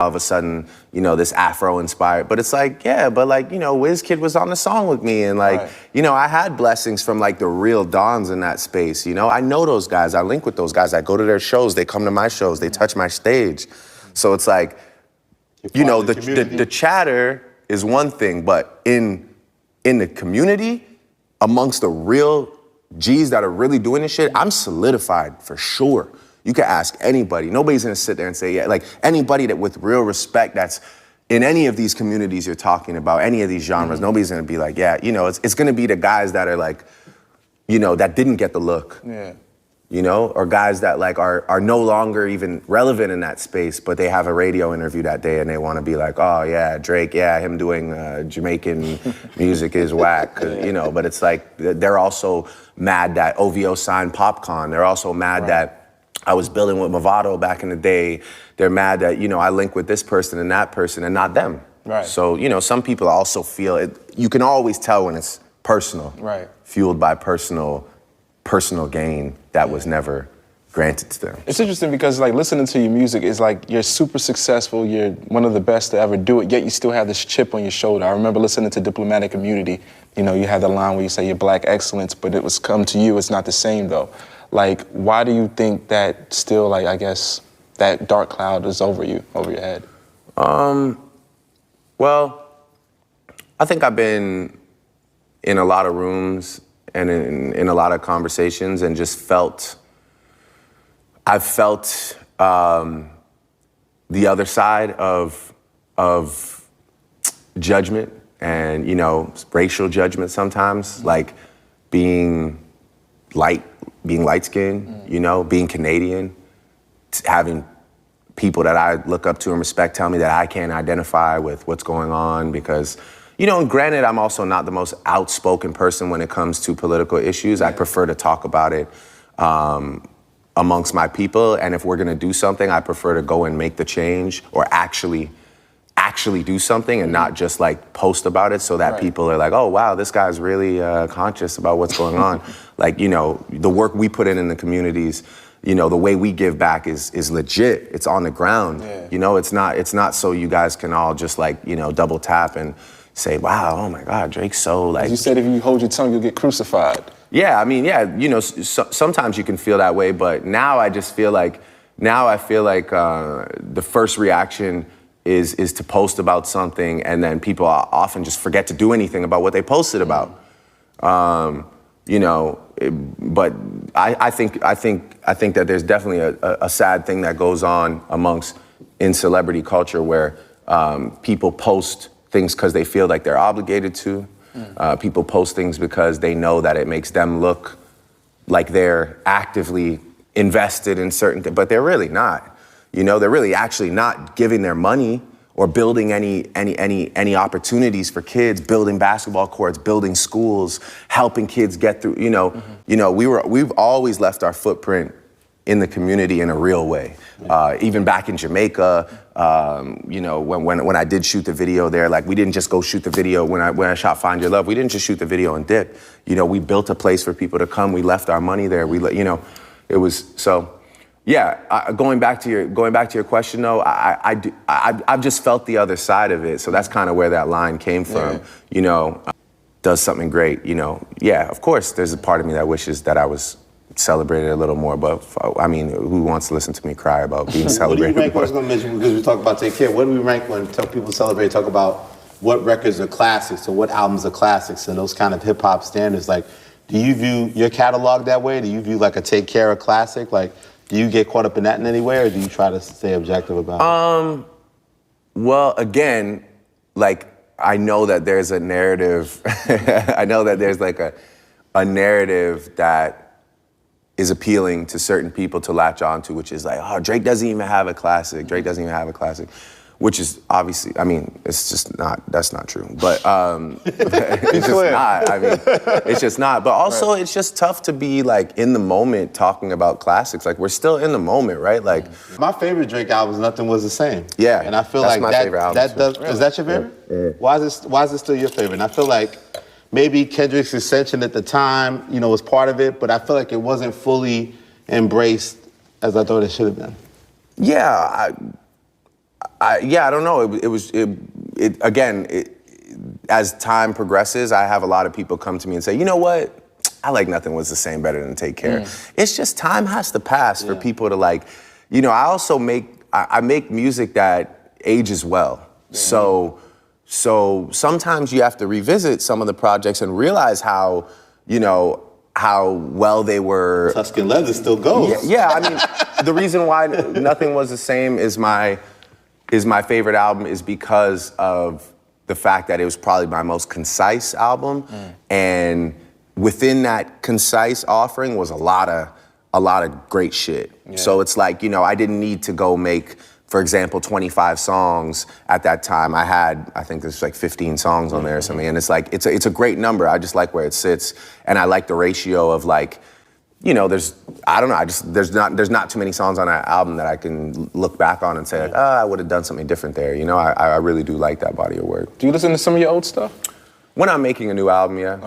all of a sudden, you know, this Afro-inspired, but it's like, yeah, but like, you know, WizKid was on the song with me, and like, you know, I had blessings from like the real dons in that space, you know? I know those guys, I link with those guys, I go to their shows, they come to my shows, they touch my stage. So it's like, you know, the chatter is one thing, but in the community, amongst the real G's that are really doing this shit, I'm solidified for sure. You can ask anybody. Nobody's gonna sit there and say, yeah, like anybody that with real respect that's in any of these communities you're talking about, any of these genres, nobody's gonna be like, yeah, you know, it's gonna be the guys that are like, you know, that didn't get the look. Yeah. You know, or guys that like are no longer even relevant in that space, but they have a radio interview that day and they wanna be like, oh yeah, Drake, yeah, him doing Jamaican music is whack, you know, but it's like, they're also mad that OVO signed Popcorn. They're also mad that I was building with Movado back in the day. They're mad that, you know, I link with this person and that person and not them. Right. So, you know, some people also feel it. You can always tell when it's personal. Right. Fueled by personal gain that was never granted to them. It's interesting because like listening to your music is like you're super successful, you're one of the best to ever do it, yet you still have this chip on your shoulder. I remember listening to Diplomatic Immunity, you know, you had the line where you say you're black excellence, but it was come to you, it's not the same though. Like, why do you think that still, like, I guess, that dark cloud is over you, over your head? Well, I think I've been in a lot of rooms and in a lot of conversations and just I've felt the other side of judgment and, you know, racial judgment sometimes, like being light-skinned, you know, being Canadian, having people that I look up to and respect tell me that I can't identify with what's going on because, you know, and granted, I'm also not the most outspoken person when it comes to political issues. I prefer to talk about it amongst my people, and if we're gonna do something, I prefer to go and make the change or actually do something and not just like post about it so that people are like, oh wow, this guy's really conscious about what's going on. Like, you know, the work we put in the communities, you know, the way we give back is legit. It's on the ground. Yeah. You know, it's not so you guys can all just like, you know, double tap and say, wow, oh my God, Drake's so like. You said if you hold your tongue, you'll get crucified. Yeah, I mean, yeah, you know, sometimes you can feel that way, but now I feel like the first reaction is to post about something, and then people often just forget to do anything about what they posted about. You know, but I think that there's definitely a sad thing that goes on in celebrity culture where people post things because they feel like they're obligated to. People post things because they know that it makes them look like they're actively invested in certain things, but they're really not. You know, they're really actually not giving their money or building any opportunities for kids, building basketball courts, building schools, helping kids get through. You know, we've always left our footprint in the community in a real way. Even back in Jamaica, you know, when I did shoot the video there, like we didn't just go shoot the video when I shot Find Your Love. We didn't just shoot the video and dip. You know, we built a place for people to come. We left our money there. You know, it was so. Yeah, going back to your question though, I've just felt the other side of it. So that's kind of where that line came from. Yeah. You know, does something great. You know, yeah, of course, there's a part of me that wishes that I was celebrated a little more, but I mean, who wants to listen to me cry about being celebrated? What do you rank? I was going to mention, because we talk about Take Care, what do we rank when people celebrate, talk about what records are classics or what albums are classics and those kind of hip hop standards? Like, do you view your catalog that way? Do you view like a Take Care a classic? Like, do you get caught up in that in any way, or do you try to stay objective about it? Well, again, like, I know that there's a narrative, I know that there's like a narrative that is appealing to certain people to latch onto, which is like, oh, Drake doesn't even have a classic. Drake doesn't even have a classic, which is obviously, I mean, it's just not, that's not true. But it's just not, I mean, it's just not. But also it's just tough to be like in the moment talking about classics. Like we're still in the moment, right? Like my favorite Drake album is Nothing Was the Same. Yeah. And I feel that's like my favorite album is that your favorite? Yeah. Why is it still your favorite? And I feel like maybe Kendrick's Ascension at the time, you know, was part of it, but I feel like it wasn't fully embraced as I thought it should have been. Yeah, Yeah, I don't know. As time progresses, I have a lot of people come to me and say, you know what? I like Nothing Was the Same better than Take Care. It's just time has to pass for people to like, you know, I also make music that ages well. So sometimes you have to revisit some of the projects and realize how, you know, how well they were. Tuscan Leather still goes. Yeah, I mean, the reason why Nothing Was the Same is my favorite album is because of the fact that it was probably my most concise album, and within that concise offering was a lot of great shit. Yeah. So it's like, you know, I didn't need to go make, for example, 25 songs at that time. I think there's like 15 songs on there or something, and it's like it's a great number. I just like where it sits, and I like the ratio of like, you know, there's not too many songs on that album that I can look back on and say like, I would have done something different there. You know, I really do like that body of work. Do you listen to some of your old stuff? When I'm making a new album, yeah.